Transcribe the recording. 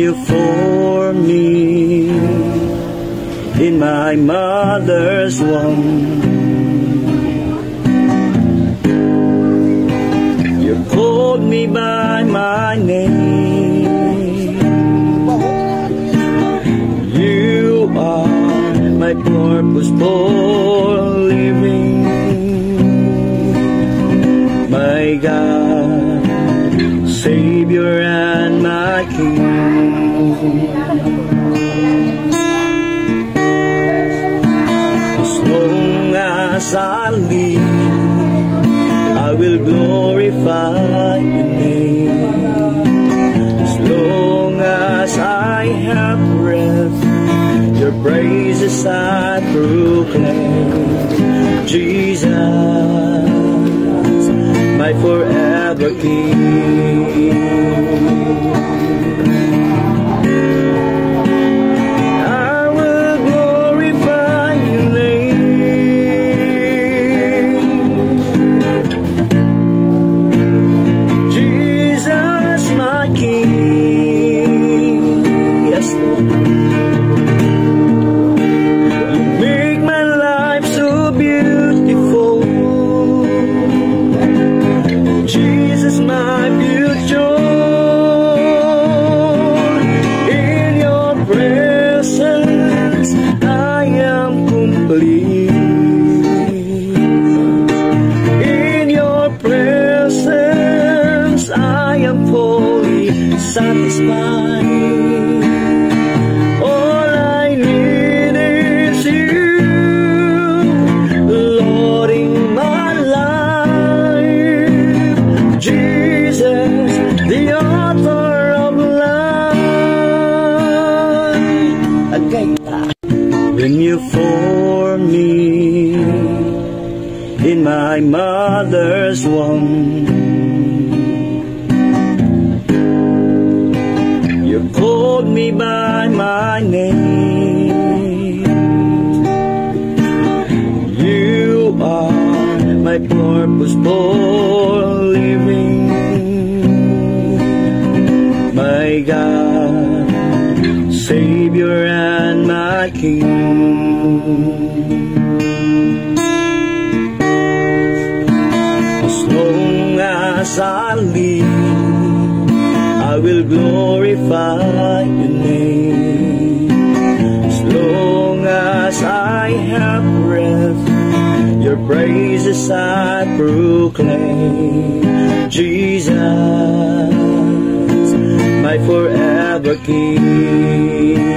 you formed me in my mother's womb. You called me by my name. You are my purpose for living, my God, Savior and my King. As long as I live, I will glorify your name. As long as I have breath, your praises I proclaim. Jesus, my forever King. Satisfied. All I need is you, Lord, in my life. Jesus, the author of life. Okay. When you formed me in my mother's womb, you called me by my name. You are my purpose for living, my God, Savior and my King. As long as I live, I will glorify your name. As long as I have breath, your praises I proclaim. Jesus, my forever King.